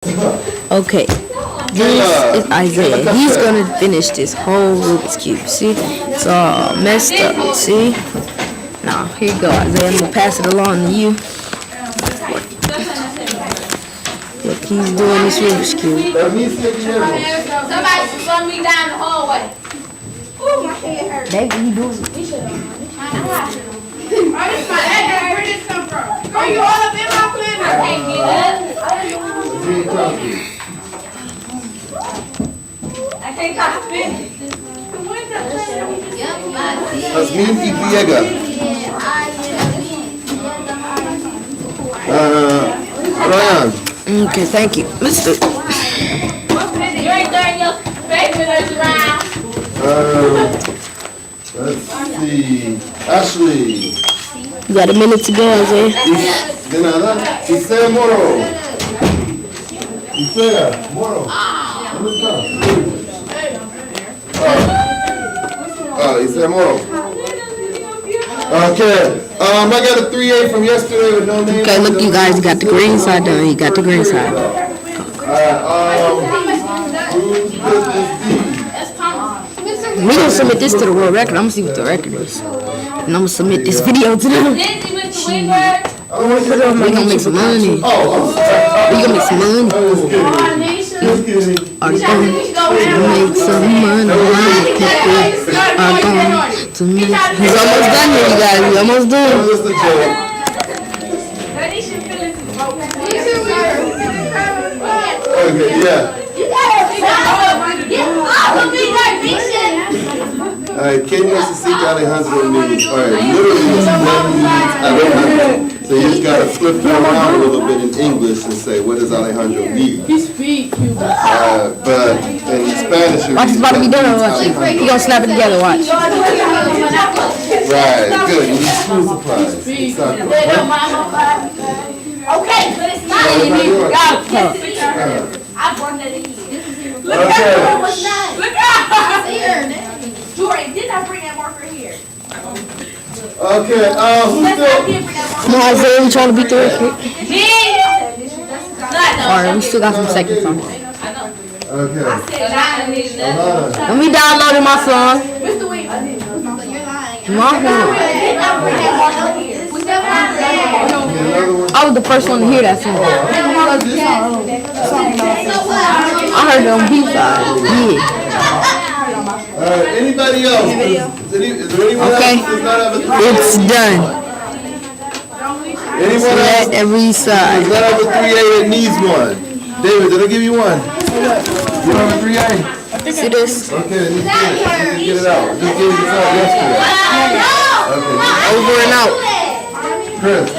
Okay, this is Isaiah. He's gonna finish this whole Rubik's Cube. See, it's all messed up. See? Now, here you go, Isaiah. I'm gonna pass it along to you. Look, he's doing this Rubik's Cube. Somebody slung me down the hallway. Ooh, my head hurts. Baby, he doing it. Where did this come from? Are you all up in my clinic? I can't get up. I can't talk to finish. Yasmin Igliega. Ryan. Okay, thank you, Mr. You ain't throwing your favorite around. Let's see. Ashley. You got a minute to go, Isaiah. De nada. Isaiah Moro. Isaiah Moro. ¿Dónde está? Isaiah Moro. Okay. I got a 3A from yesterday with no name. Okay, look, you guys got the green side done. You got the green side. We gonna submit this to the world record. I'm gonna see what the record is, and I'm gonna submit this video to them. We gonna make some money. We gonna make some money. Are going to make some money. People are going to make. He's almost done here, you guys. He's almost done. Okay, yeah. Alright, Kenny wants to seek Alejandro needs. Alright, literally what needs Alejandro. So you just gotta flip it around a little bit in English and say, what does Alejandro need? He speak Cuban. But in Spanish, Watch, it's about to be done. Watch. You gonna snap it together. Watch. Right, good. You need school supplies. Exactly. Okay, but it's not I brought that in. Look Okay. what's not. Look out! Jordan, did I bring that marker here? Okay, who's still? Come on, Isaiah, we trying to beat the record. No. Alright, we still got some seconds on it. Okay. Let me download my song. Mr. Williams, you're lying. My phone. Did I bring that marker here? We never I was the first one to hear that song. I heard it on B-side. Yeah. Anybody else? Is there anyone Okay. else that does not have a 3A? It's done. Anyone else Select every does side. not have a 3A that needs one? David, did I give you one? You don't have a 3A? See this? Okay, then you can get it out. Just gave it out yesterday. Okay. Over and out. Chris.